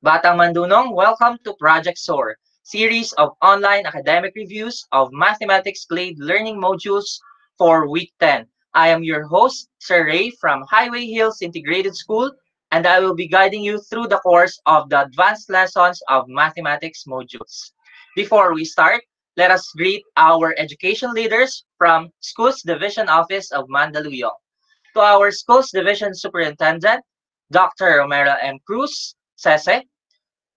Batang MANDunong, welcome to Project SOAR, series of online academic reviews of mathematics grade learning modules for Week 10. I am your host, Sir Ray from Highway Hills Integrated School, and I will be guiding you through the course of the advanced lessons of mathematics modules. Before we start, let us greet our education leaders from Schools Division Office of Mandaluyong. To our Schools Division Superintendent, Dr. Romero M. Cruz, Sese.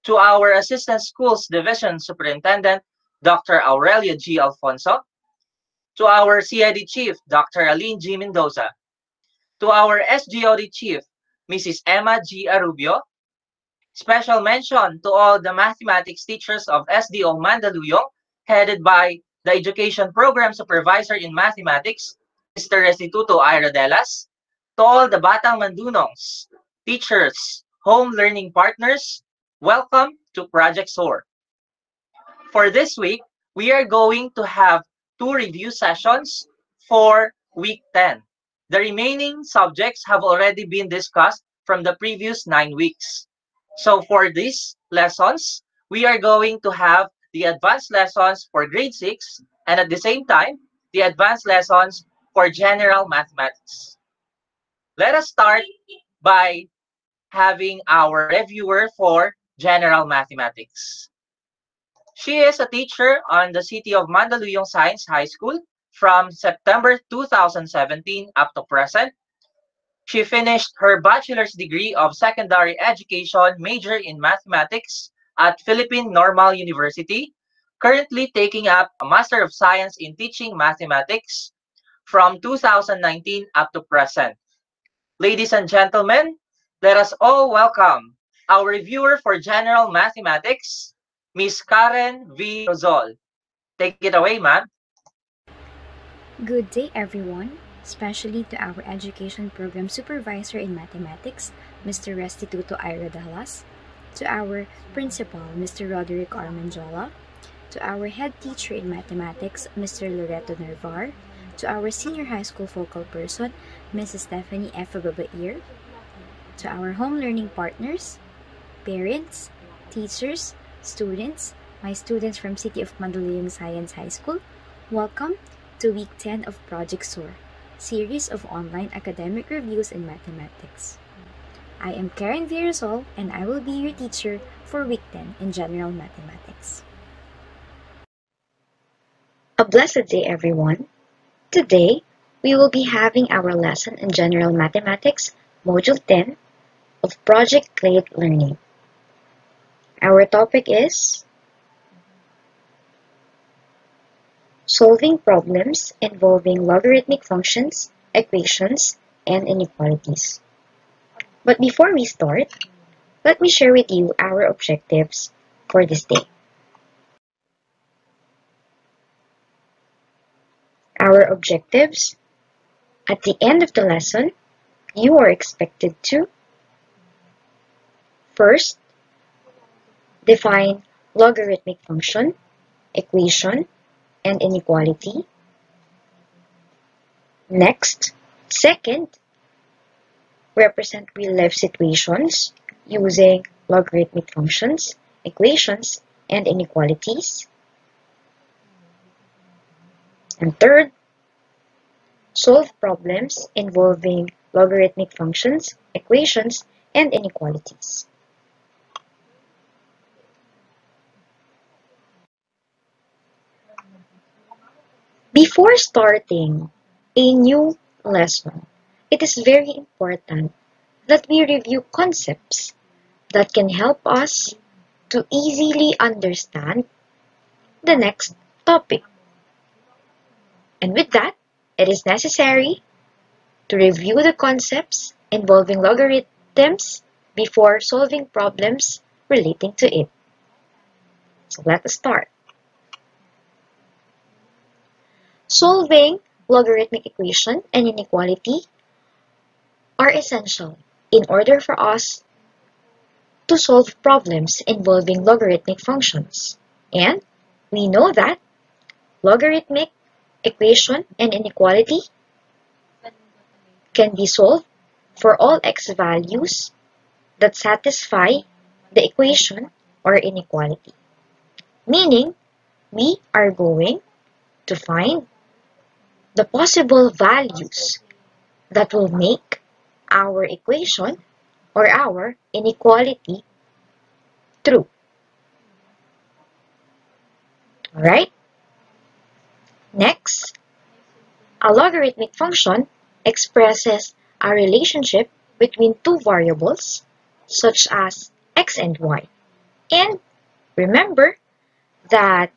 To our Assistant Schools Division Superintendent, Dr. Aurelio G. Alfonso. To our CID Chief, Dr. Aline G. Mendoza. To our SGOD Chief, Mrs. Emma G. Arubio. Special mention to all the mathematics teachers of SDO Mandaluyong, headed by the Education Program Supervisor in Mathematics, Mr. Restituto Ira Delas. To all the Batang MANDunongs, teachers, home learning partners, welcome to Project SOAR. For this week, we are going to have 2 review sessions for Week 10. The remaining subjects have already been discussed from the previous 9 weeks. So for these lessons, we are going to have the advanced lessons for grade 6 and at the same time, the advanced lessons for general mathematics. Let us start by having our reviewer for general mathematics. She is a teacher on the City of Mandaluyong Science High School from September 2017 up to present. She finished her bachelor's degree of secondary education major in mathematics at Philippine Normal University, currently taking up a Master of Science in Teaching Mathematics from 2019 up to present. Ladies and gentlemen, let us all welcome our reviewer for general mathematics, Ms. Karen V. Rosol. Take it away, ma'am. Good day, everyone, especially to our Education Program Supervisor in Mathematics, Mr. Restituto Ira Delas, to our Principal, Mr. Roderick R. Manjola, to our Head Teacher in Mathematics, Mr. Loreto Nervar, to our Senior High School Focal Person, Mrs. Stephanie F. Babair, to our home learning partners, parents, teachers, students, my students from City of Mandaluyong Science High School, welcome to Week 10 of Project SOAR, series of online academic reviews in mathematics. I am Karen Virasol and I will be your teacher for Week 10 in General Mathematics. A blessed day, everyone. Today, we will be having our lesson in General Mathematics, Module 10 of Project Grade Learning. Our topic is solving problems involving logarithmic functions, equations, and inequalities. But before we start, let me share with you our objectives for this day. Our objectives: at the end of the lesson, you are expected to first, define logarithmic function, equation, and inequality. Next, second, represent real-life situations using logarithmic functions, equations, and inequalities. And third, solve problems involving logarithmic functions, equations, and inequalities. Before starting a new lesson, it is very important that we review concepts that can help us to easily understand the next topic. And with that, it is necessary to review the concepts involving logarithms before solving problems relating to it. So let us start. Solving logarithmic equation and inequality are essential in order for us to solve problems involving logarithmic functions. And we know that logarithmic equation and inequality can be solved for all x values that satisfy the equation or inequality. Meaning, we are going to find the possible values that will make our equation or our inequality true. Alright? Next, a logarithmic function expresses a relationship between two variables such as x and y. And remember that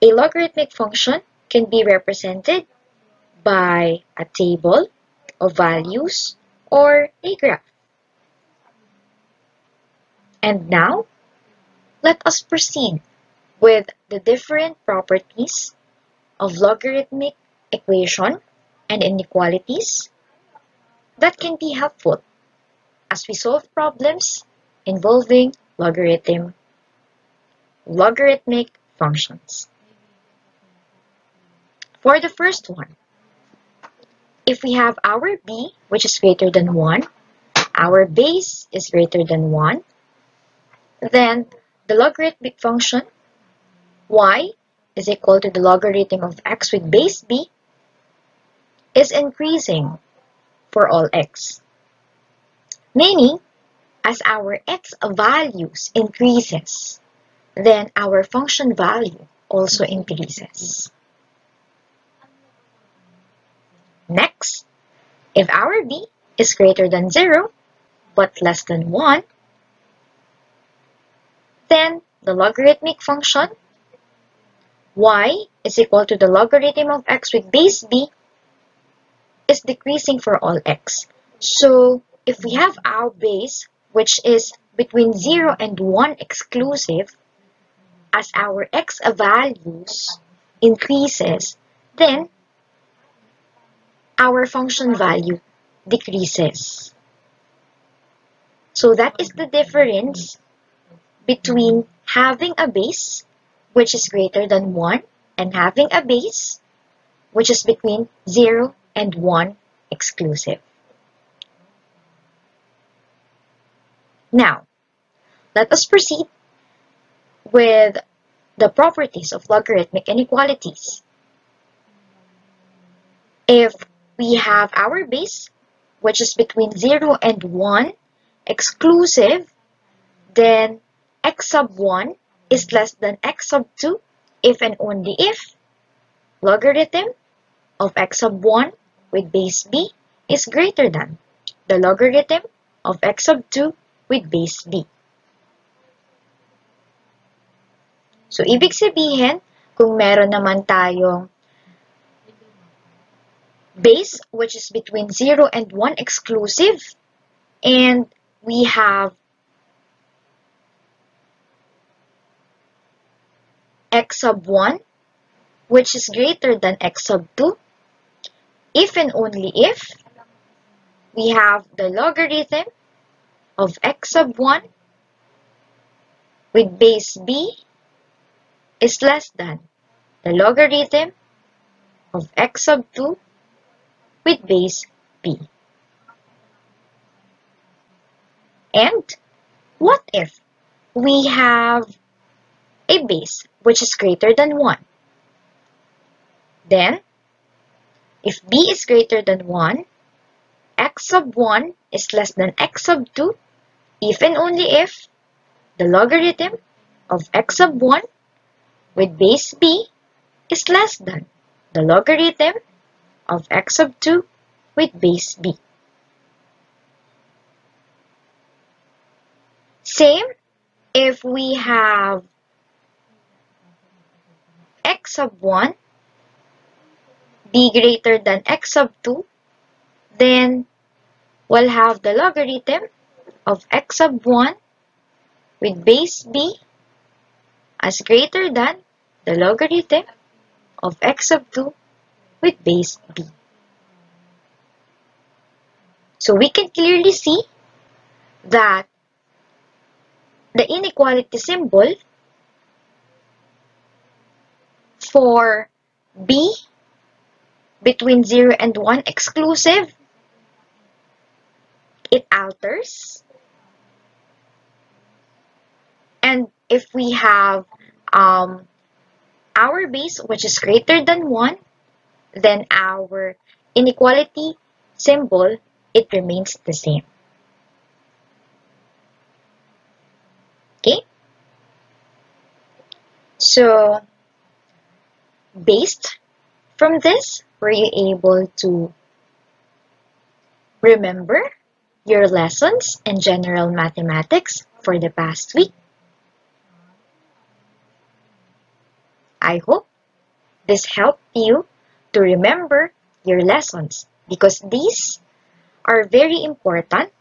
a logarithmic function can be represented by a table of values or a graph. And now, let us proceed with the different properties of logarithmic equation and inequalities that can be helpful as we solve problems involving logarithmic functions. For the first one, if we have our b, which is greater than 1, our base is greater than 1, then the logarithmic function y is equal to the logarithm of x with base b is increasing for all x. Meaning, as our x values increases, then our function value also increases. Next, if our b is greater than 0 but less than 1, then the logarithmic function y is equal to the logarithm of x with base b is decreasing for all x. So, if we have our base, which is between 0 and 1 exclusive, as our x values increases, then our function value decreases. So that is the difference between having a base which is greater than 1 and having a base which is between 0 and 1 exclusive. Now, let us proceed with the properties of logarithmic inequalities. If we have our base, which is between 0 and 1 exclusive, then x sub 1 is less than x sub 2 if and only if logarithm of x sub 1 with base b is greater than the logarithm of x sub 2 with base b. So, ibig sabihin, kung meron naman tayong base which is between 0 and 1 exclusive, and we have x sub 1 which is greater than x sub 2, if and only if we have the logarithm of x sub 1 with base b is less than the logarithm of x sub 2 with base b. And what if we have a base which is greater than 1? Then, if b is greater than 1, x sub 1 is less than x sub 2 if and only if the logarithm of x sub 1 with base b is less than the logarithm of x sub 2 with base b. Same if we have x sub 1 be greater than x sub 2, then we'll have the logarithm of x sub 1 with base b as greater than the logarithm of x sub 2 with base b. So we can clearly see that the inequality symbol for b between 0 and 1 exclusive, it alters And if we have our base, which is greater than 1, then our inequality symbol, it remains the same. Okay? So, based from this, were you able to remember your lessons in general mathematics for the past week? I hope this helped you to remember your lessons because these are very important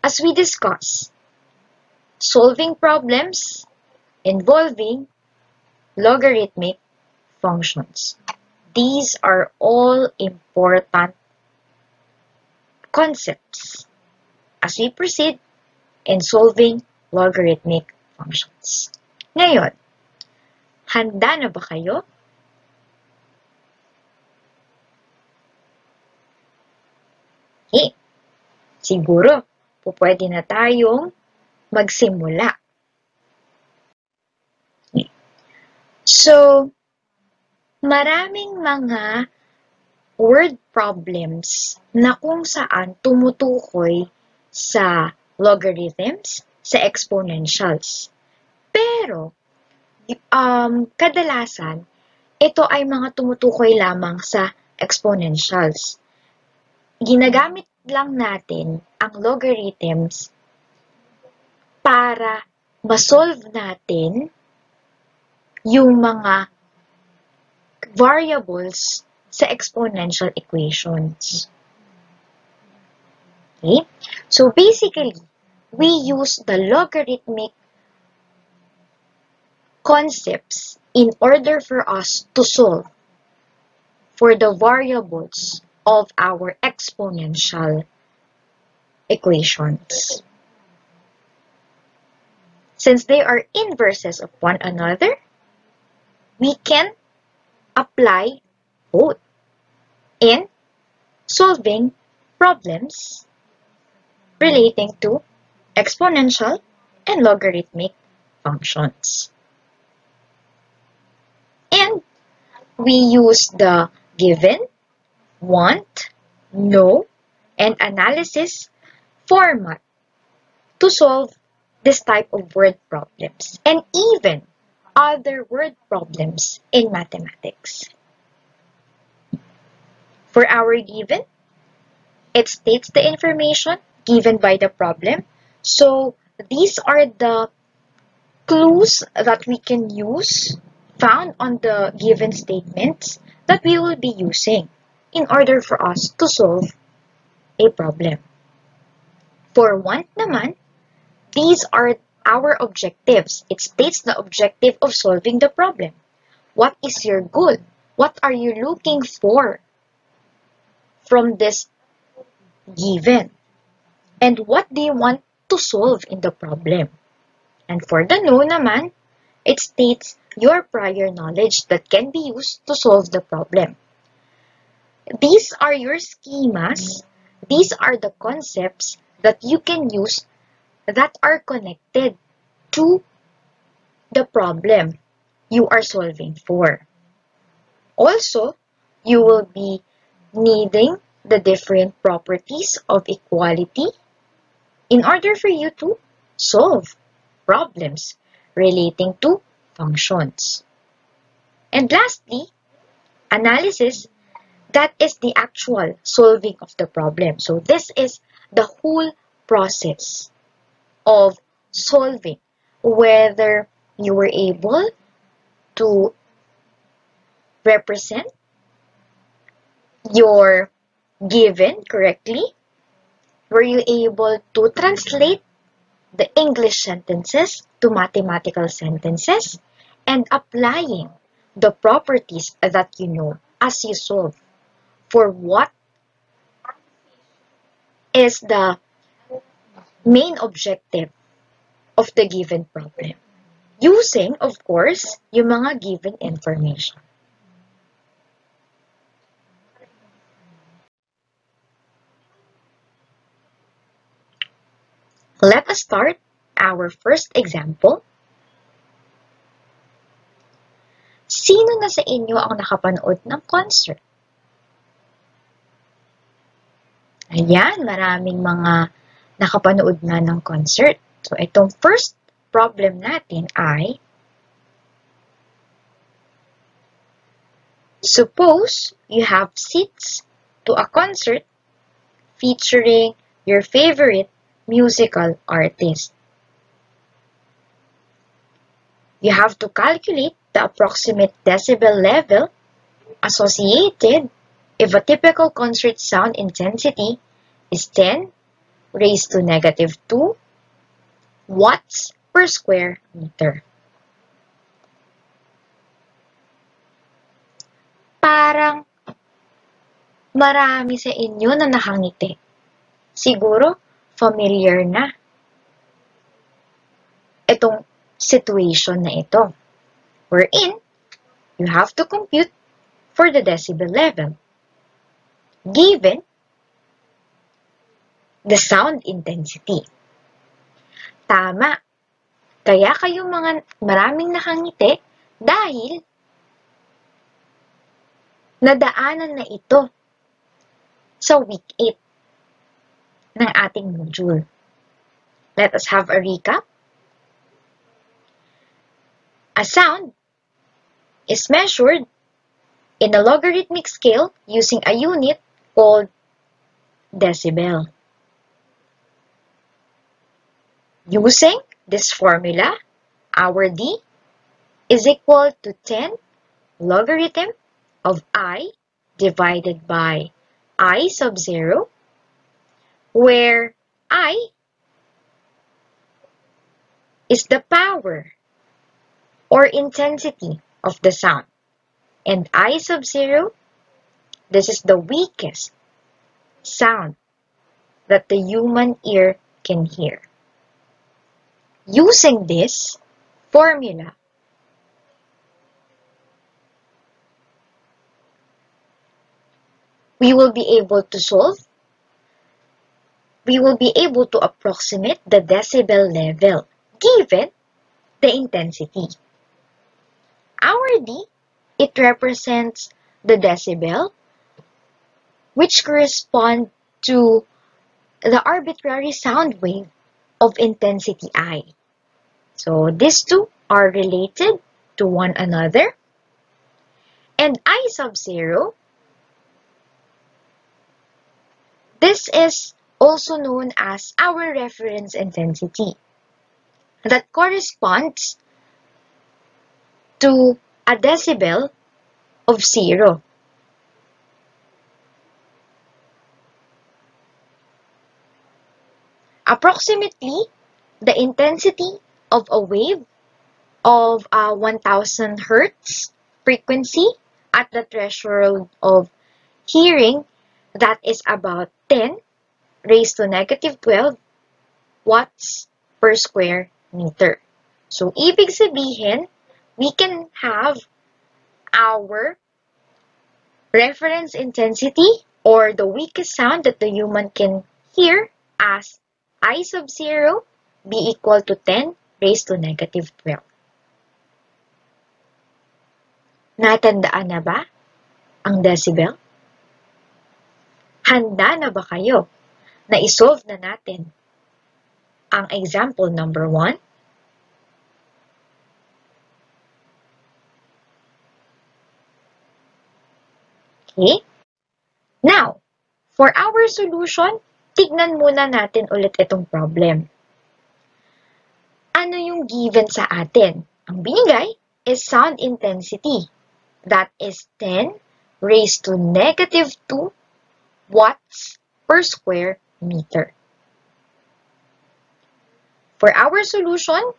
as we discuss solving problems involving logarithmic functions. These are all important concepts as we proceed in solving logarithmic functions. Ngayon, handa na ba kayo? Okay. Siguro, pwede na tayong magsimula. Okay. So, maraming mga word problems na kung saan tumutukoy sa logarithms, sa exponentials. Pero, kadalasan, ito ay mga tumutukoy lamang sa exponentials. Ginagamit lang natin ang logarithms para ma-solve natin yung mga variables sa exponential equations. Okay? So basically, we use the logarithmic concepts in order for us to solve for the variables of our exponential equations. Since they are inverses of one another, we can apply both in solving problems relating to exponential and logarithmic functions. And we use the given, want, know, and analysis format to solve this type of word problems and even other word problems in mathematics. For our given, it states the information given by the problem. So these are the clues that we can use found on the given statements that we will be using in order for us to solve a problem. For want naman, these are our objectives. It states the objective of solving the problem. What is your goal? What are you looking for from this given? And what do you want to solve in the problem? And for the know naman, it states your prior knowledge that can be used to solve the problem. These are your schemas. These are the concepts that you can use that are connected to the problem you are solving for. Also, you will be needing the different properties of equality in order for you to solve problems relating to functions. And lastly, analysis, that is the actual solving of the problem. So this is the whole process of solving, whether you were able to represent your given correctly, were you able to translate the English sentences to mathematical sentences, and applying the properties that you know as you solve for what is the main objective of the given problem. Using, of course, yung mga given information. Let us start our first example. Sino na sa inyo ang nakapanood ng concert? Ayan, maraming mga nakapanood na ng concert. So, itong first problem natin ay, suppose you have seats to a concert featuring your favorite musical artist. You have to calculate the approximate decibel level associated if a typical concert sound intensity is 10 raised to negative 2 watts per square meter. Parang marami sa inyo na nakangiti. Siguro, familiar na itong situation na ito, wherein you have to compute for the decibel level given the sound intensity. Tama. Kaya kayong mga maraming nakangiti dahil nadaanan na ito sa week 8 ng ating module. Let us have a recap. A sound is measured in a logarithmic scale using a unit called decibel. Using this formula, our D is equal to 10 logarithm of I divided by I sub 0, where I is the power or intensity of the sound, and I sub 0, this is the weakest sound that the human ear can hear. Using this formula, we will be able to approximate the decibel level given the intensity. Our D, it represents the decibel, which correspond to the arbitrary sound wave of intensity I. So these two are related to one another. And I sub 0, this is also known as our reference intensity that corresponds to a decibel of 0. Approximately, the intensity of a wave of 1000 Hertz frequency at the threshold of hearing, that is about 10 raised to negative 12 watts per square meter. So, ibig sabihin, we can have our reference intensity or the weakest sound that the human can hear as I sub 0 be equal to 10 raised to negative 12. Natandaan na ba ang decibel? Handa na ba kayo na isolve na natin ang example number 1? Okay? Now, for our solution, tignan muna natin ulit itong problem. Ano yung given sa atin? Ang binigay is sound intensity. That is 10 raised to negative 2 watts per square meter. For our solution,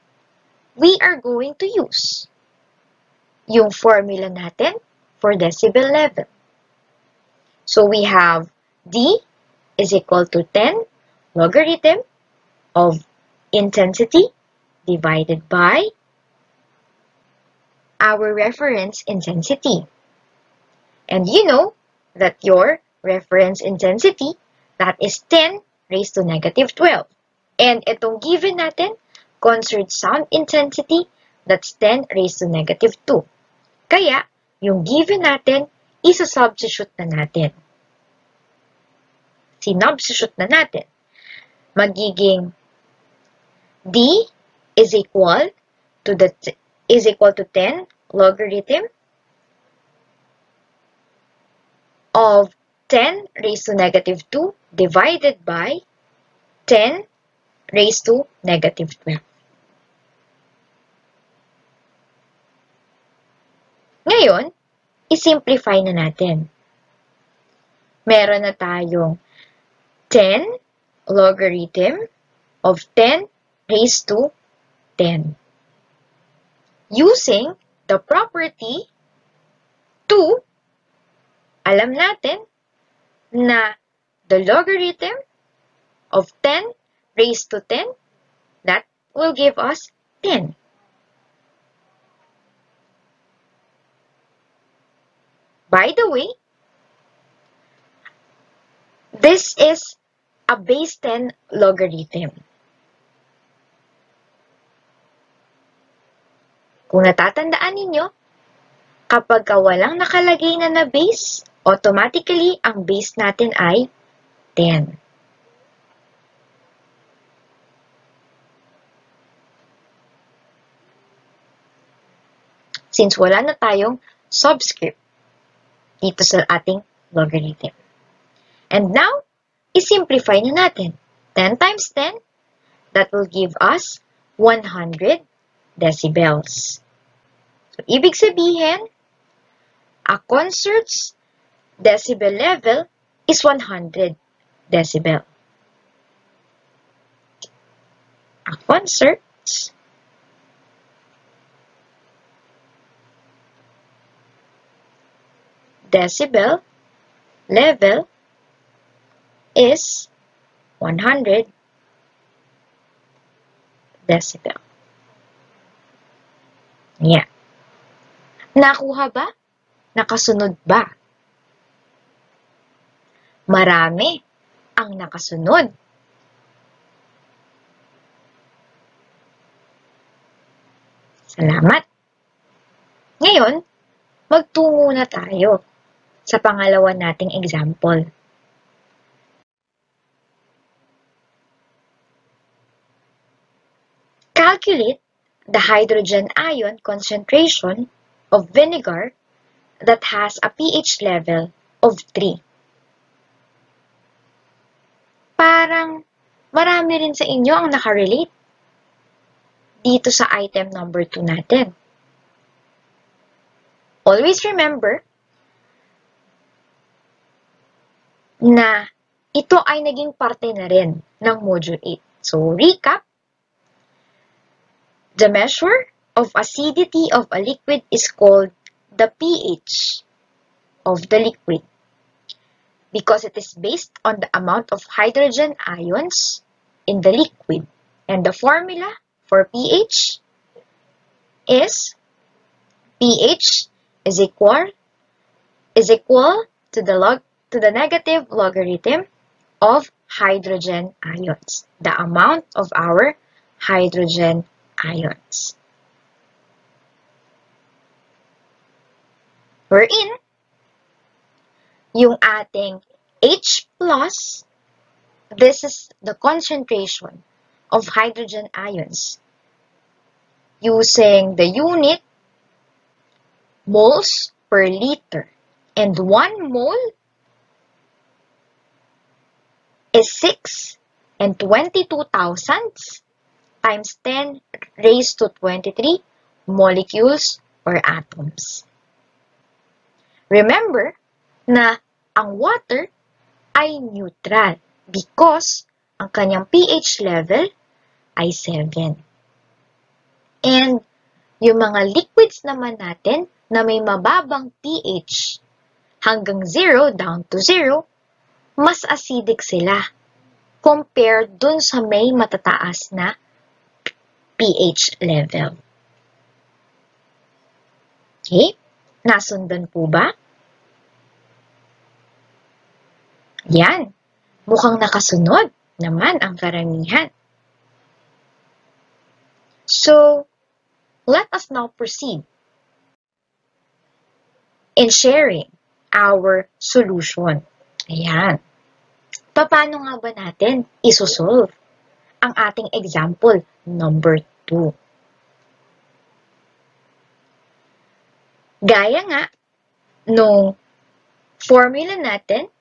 we are going to use yung formula natin for decibel level. So we have D is equal to 10 logarithm of intensity divided by our reference intensity. And you know that your reference intensity, that is 10 raised to negative 12. And itong given natin, conserved sound intensity, that's 10 raised to negative 2. Kaya, yung given natin, isa-substitute na natin. Sinubstitute na natin. Magiging D is equal to 10 logarithm of 10 raised to negative 2 divided by 10 raised to negative 12. Ngayon, isimplify na natin. Meron na tayong 10 logarithm of 10 raised to 10. Using the property 2, alam natin na the logarithm of 10 raised to 10, that will give us 10. By the way, this is a base 10 logarithm. Kung natatandaan ninyo, kapag walang nakalagay na base, automatically ang base natin ay 10. Since wala na tayong subscript dito sa ating logarithm. And now, isimplify na natin. 10 times 10, that will give us 100 decibels. So, ibig sabihin, a concert's decibel level is 100 decibel. A concert's decibel level is 100 decibel. Yeah. Nakuha ba? Nakasunod ba? Marami ang nakasunod. Salamat. Ngayon, magtungo na tayo sa pangalawa nating example. Calculate the hydrogen ion concentration of vinegar that has a pH level of 3. Parang marami rin sa inyo ang nakarelate dito sa item number 2 natin. Always remember na ito ay naging parte na rin ng Module 8. So, recap. The measure of acidity of a liquid is called the pH of the liquid because it is based on the amount of hydrogen ions in the liquid. And the formula for pH is pH is equal to the negative logarithm of hydrogen ions, the amount of our hydrogen ions. Wherein, yung ating H+, this is the concentration of hydrogen ions using the unit moles per liter. And 1 mole is 6 and 22 thousandths times 10 raised to 23 molecules or atoms. Remember na ang water ay neutral because ang kanyang pH level ay 7. And yung mga liquids naman natin na may mababang pH hanggang 0 down to 0, mas acidic sila compared dun sa may matataas na pH level. Okay? Nasundan po ba? Yan. Mukhang nakasunod naman ang karamihan. So, let us now proceed in sharing our solution. Ayan. Paano nga ba natin isosolve ang ating example number 2? Gaya nga nung formula natin,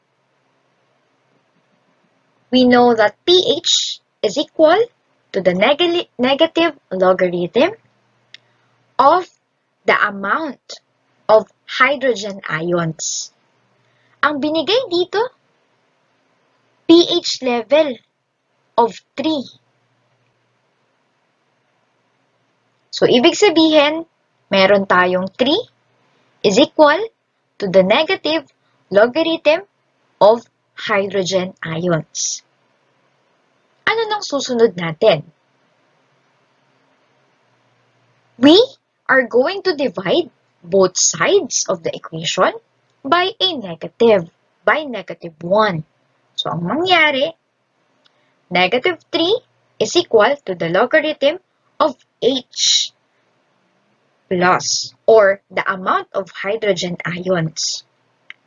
we know that pH is equal to the negative logarithm of the amount of hydrogen ions. Ang binigay dito, pH level of 3. So, ibig sabihin, meron tayong 3 is equal to the negative logarithm of hydrogen ions. Ano nang susunod natin? We are going to divide both sides of the equation by a negative, by negative 1. So, ang mangyari, negative 3 is equal to the logarithm of H plus, or the amount of hydrogen ions.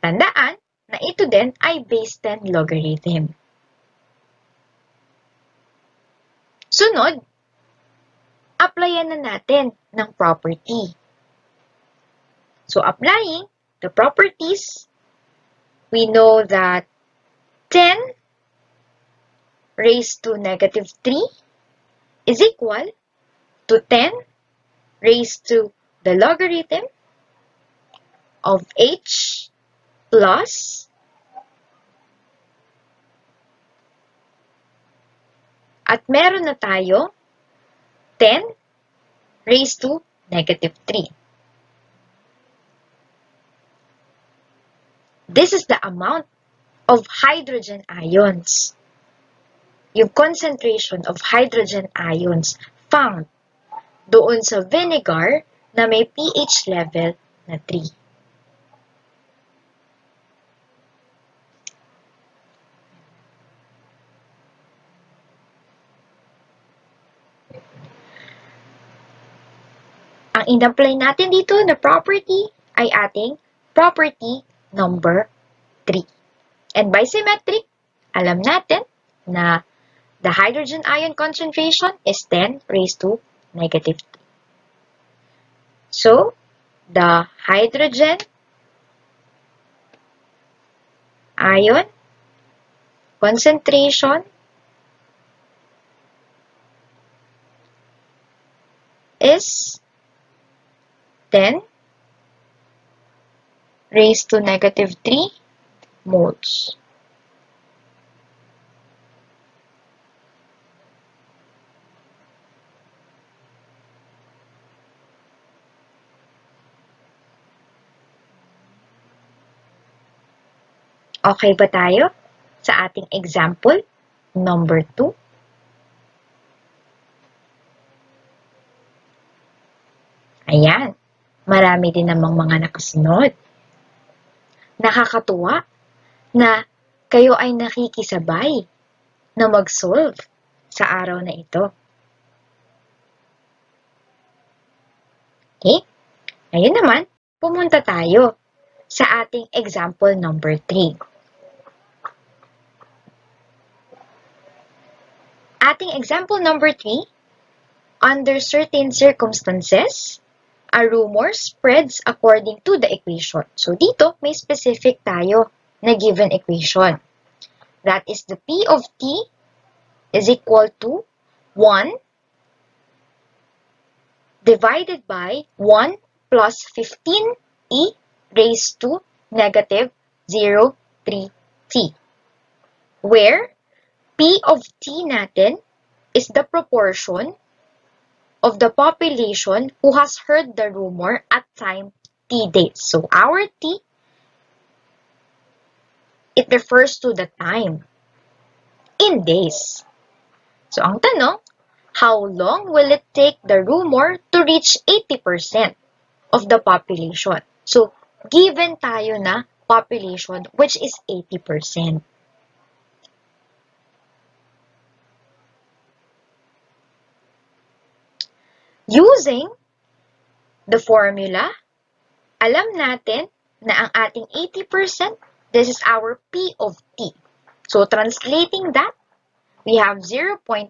Tandaan na ito din ay base 10 logarithm. Sunod, applyan na natin ng property. So, applying the properties, we know that 10 raised to negative 3 is equal to 10 raised to the logarithm of H plus at meron na tayo 10 raised to negative 3. This is the amount of hydrogen ions. Yung concentration of hydrogen ions found doon sa vinegar na may pH level na 3. Ang in-apply natin dito na property ay ating property number 3. And by symmetric, alam natin na the hydrogen ion concentration is 10 raised to negative 2. So, the hydrogen ion concentration is 10 raised to negative 3 moles. Okay ba tayo sa ating example number 2? Ayan, marami din namang mga nakasunod. Nakakatuwa na kayo ay nakikisabay na mag-solve sa araw na ito. Okay? Ngayon naman, pumunta tayo sa ating example number 3. Ating example number 3, under certain circumstances, a rumor spreads according to the equation. So, dito, may specific tayo na given equation. That is the P of T is equal to 1 divided by 1 plus 15e raised to negative 0.3t. Where P of T natin is the proportion of the population who has heard the rumor at time T dates. So, our T, it refers to the time in days. So, ang tanong, how long will it take the rumor to reach 80% of the population? So, given tayo na population which is 80%. Using the formula, alam natin na ang ating 80%, this is our P of T. So, translating that, we have 0.8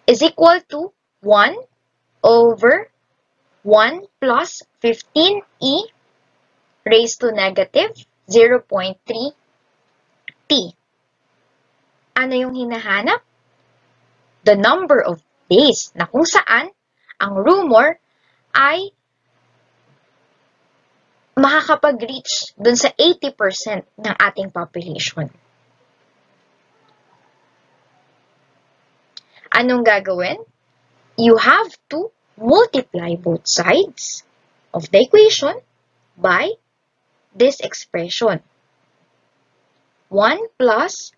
is equal to 1 over 1 plus 15e raised to negative 0.3 t. Ano yung hinahanap? The number of days na kung saan ang rumor ay makakapag-reach dun sa 80% ng ating population. Anong gagawin? You have to multiply both sides of the equation by this expression. 1 plus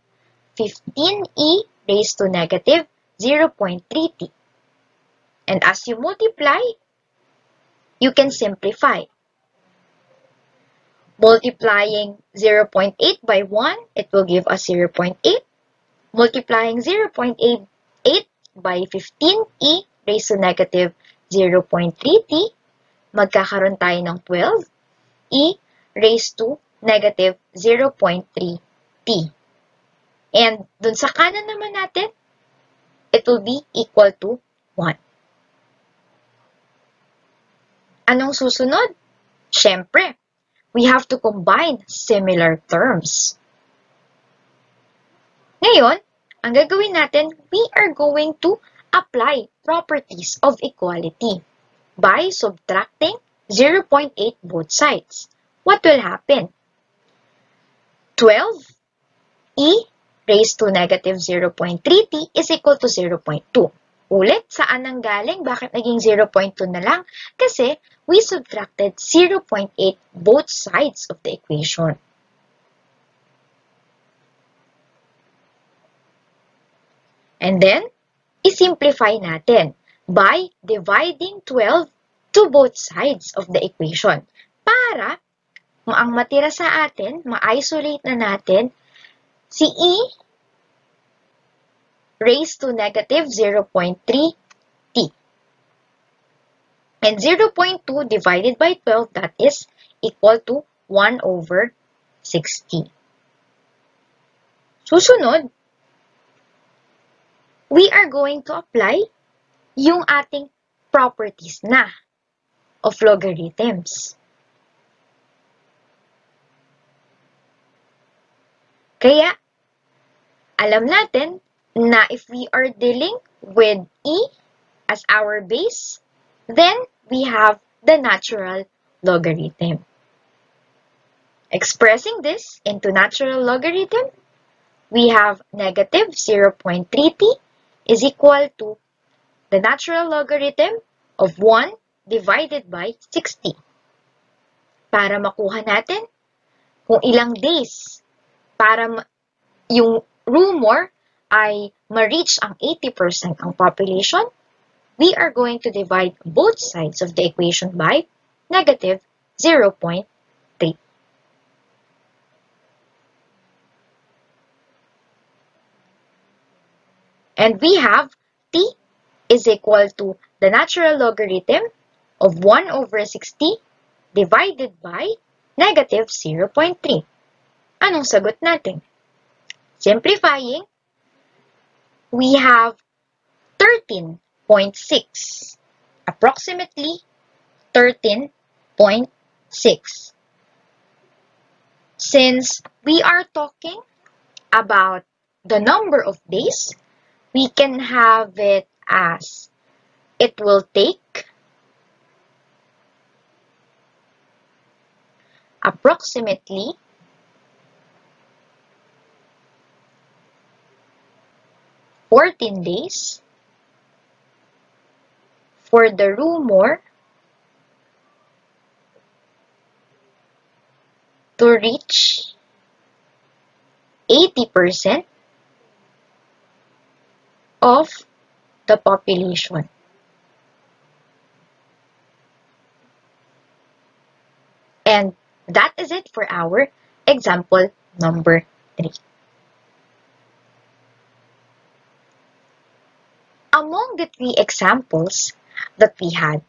15e raised to negative 0.3t. And as you multiply, you can simplify. Multiplying 0.8 by 1, it will give us 0.8. Multiplying 0.8 by 15e raised to negative 0.3t, magkakaroon tayo ng 12e raised to negative 0.3t. And dun sa kanan naman natin, it will be equal to 1. Anong susunod? Siyempre, we have to combine similar terms. Ngayon, ang gagawin natin, we are going to apply properties of equality by subtracting 0.8 both sides. What will happen? 12e raised to negative 0.3t is equal to 0.2. Ulit, saan ang galing? Bakit naging 0.2 na lang? Kasi we subtracted 0.8 both sides of the equation. And then, isimplify natin by dividing 12 to both sides of the equation para ang matira sa atin, ma-isolate na natin si e raised to negative 0.3t. And 0.2 divided by 12, that is equal to 1 over 60. Susunod, we are going to apply yung ating properties na of logarithms. Kaya, alam natin na if we are dealing with e as our base, then we have the natural logarithm. Expressing this into natural logarithm, we have negative 0.3t is equal to the natural logarithm of 1 divided by 60. Para makuha natin kung ilang days para yung rumor ay ma-reach ang 80% ang population, we are going to divide both sides of the equation by negative 0.3. And we have t is equal to the natural logarithm of 1 over 60 divided by negative 0.3. Anong sagot natin? Simplifying, we have 13.6, approximately 13.6. Since we are talking about the number of days, we can have it as it will take approximately 14 days for the rumor to reach 80% of the population. And that is it for our example number 3. among the 3 examples that we had,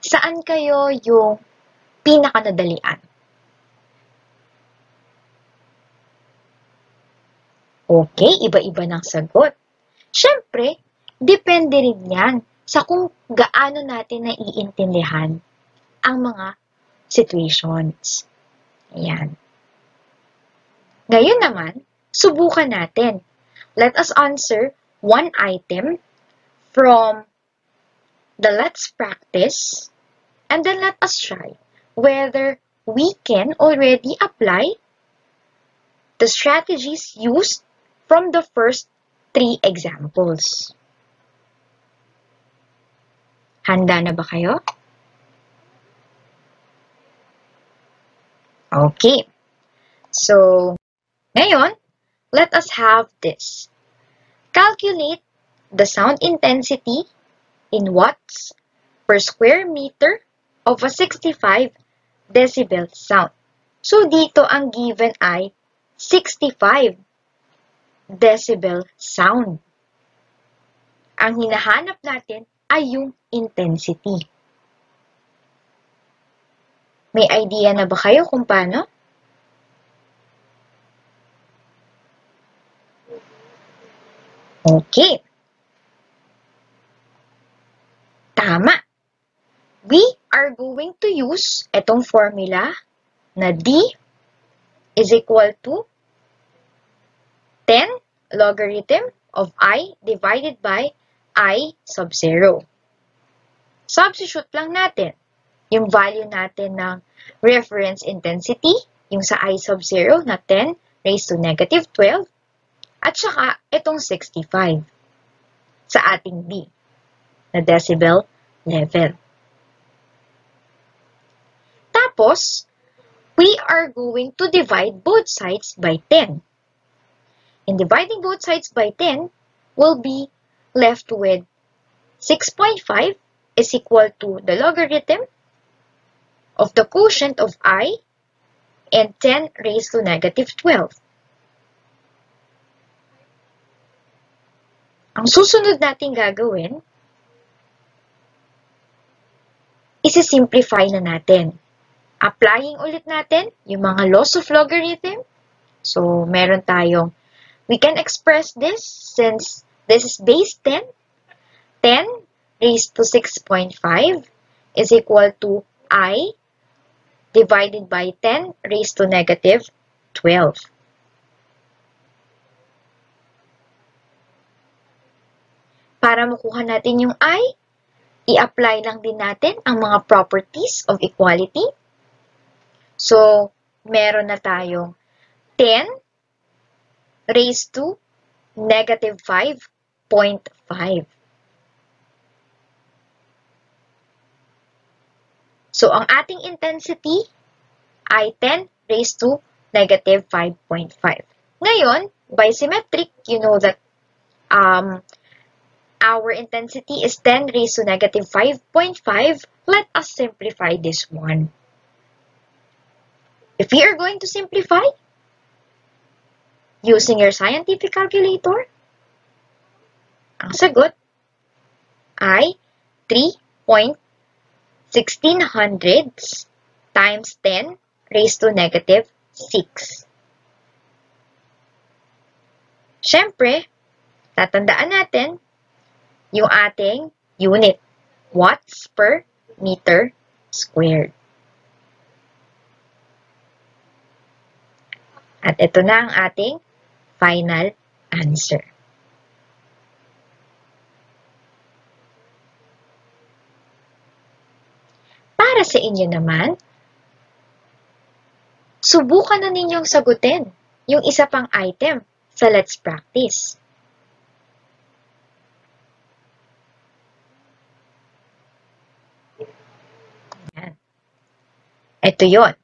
saan kayo yung pinakanadalian? Okay, iba-iba ng sagot. Siyempre, depende rin yan sa kung gaano natin naiintindihan ang mga situations. Ayan. Ngayon naman, subukan natin. Let us answer one item from the let's practice, and then let us try whether we can already apply the strategies used from the first 3 examples. Handa na ba kayo? Okay. So, ngayon, let us have this. Calculate the sound intensity in watts per square meter of a 65 decibel sound. So, dito ang given ay 65 decibel sound. Ang hinahanap natin ay yung intensity. May idea na ba kayo kung paano? Okay. Tama. We are going to use itong formula na D is equal to 10 logarithm of I divided by I sub 0. Substitute lang natin yung value natin ng reference intensity, yung sa I sub 0 na 10 raised to negative 12, at saka itong 65 sa ating D na decibel level. Tapos, we are going to divide both sides by 10. And dividing both sides by 10 will be left with 6.5 is equal to the logarithm of the quotient of I and 10 raised to negative 12. Ang susunod natin gagawin, isi-simplify na natin. Applying ulit natin yung mga laws of logarithm. So, meron tayong, we can express this since this is base 10. 10 raised to 6.5 is equal to I divided by 10 raised to negative 12. Para makuha natin yung I, i-apply lang din natin ang mga properties of equality. So, meron na tayong 10 raised to negative 5.5. So, ang ating intensity ay 10 raised to negative 5.5. Ngayon, by symmetric, you know that our intensity is 10 raised to negative 5.5. Let us simplify this one. If we are going to simplify using your scientific calculator, ang sagot ay 3.1600 times 10 raised to negative 6. Siyempre, tatandaan natin yung ating unit, watts per meter squared. At ito na ang ating final answer. Para sa inyo naman, subukan na ninyong sagutin yung isa pang item sa Let's Practice. Ayan. Ito yon.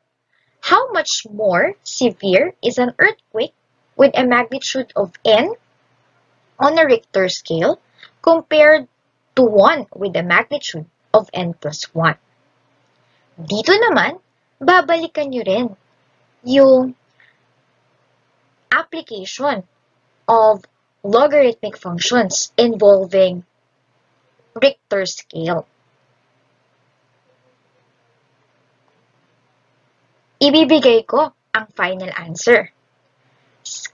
How much more severe is an earthquake with a magnitude of n on a Richter scale compared to one with a magnitude of n plus 1? Dito naman, babalikan nyo rin yung application of logarithmic functions involving Richter scale. Ibibigay ko ang final answer.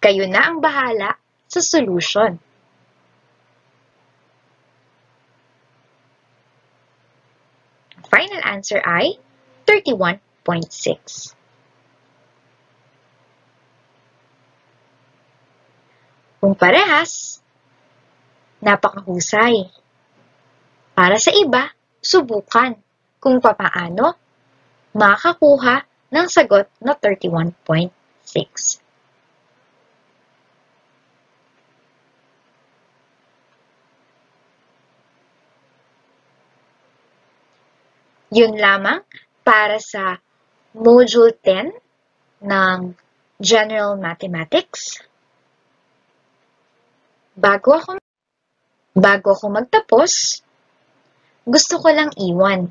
Kayo na ang bahala sa solution. Final answer ay 31.6. Kung parehas, napakahusay. Para sa iba, subukan kung papaano makakuha ng sagot na 31.6. Yun lamang para sa Module 10 ng General Mathematics. Bago ako magtapos, gusto ko lang iwan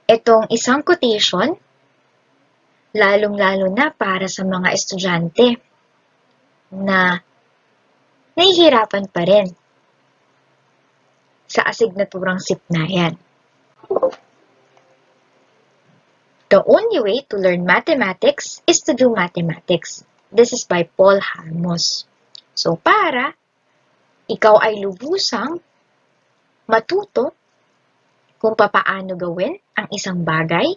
itong isang quotation, lalong-lalo na para sa mga estudyante na nahihirapan pa rin sa asignaturang sipnayan. The only way to learn mathematics is to do mathematics. This is by Paul Harmos. So, para ikaw ay lubusang matuto kung papaano gawin ang isang bagay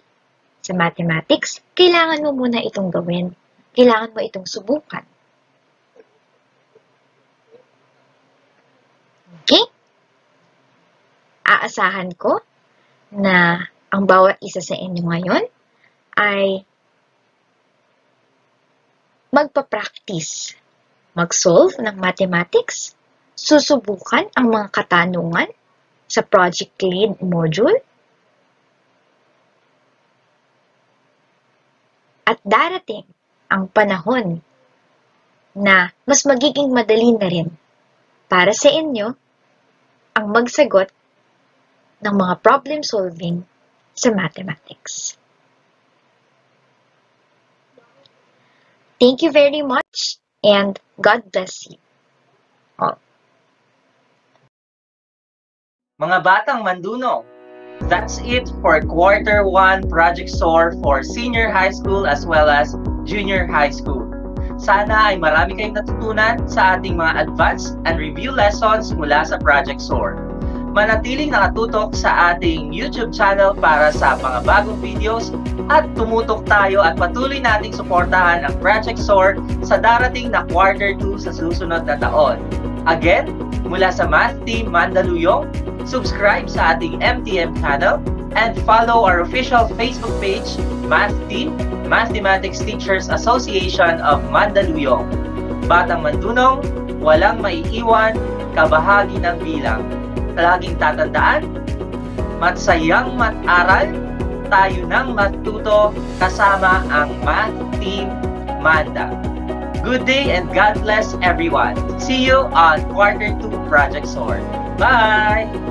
sa mathematics, kailangan mo muna itong gawin. Kailangan mo itong subukan. Okay? Aasahan ko na ang bawat isa sa inyo ngayon ay magpa-practice, mag-solve ng mathematics, susubukan ang mga katanungan sa Project Lead module, at darating ang panahon na mas magiging madali na rin para sa inyo ang magsagot ng mga problem solving sa mathematics. Thank you very much and God bless you all. Mga batang MANDunong, that's it for Quarter 1 Project SOAR for senior high school as well as junior high school. Sana ay marami kayong natutunan sa ating mga advanced and review lessons mula sa Project SOAR. Manatiling nakatutok sa ating YouTube channel para sa mga bagong videos at tumutok tayo at patuloy nating suportahan ang Project SOAR sa darating na Quarter 2 sa susunod na taon. Again, mula sa Math Team MANDunong, subscribe sa ating MTM channel and follow our official Facebook page, Math Team, Mathematics Teachers Association of MANDunong. Batang MANDunong, walang maiiwan, kabahagi ng bilang. Laging tatandaan, math-sayang math-aral, tayo ng math-tuto kasama ang Math Team Manda. Good day and God bless everyone. See you on Quarter 2 Project SOAR. Bye!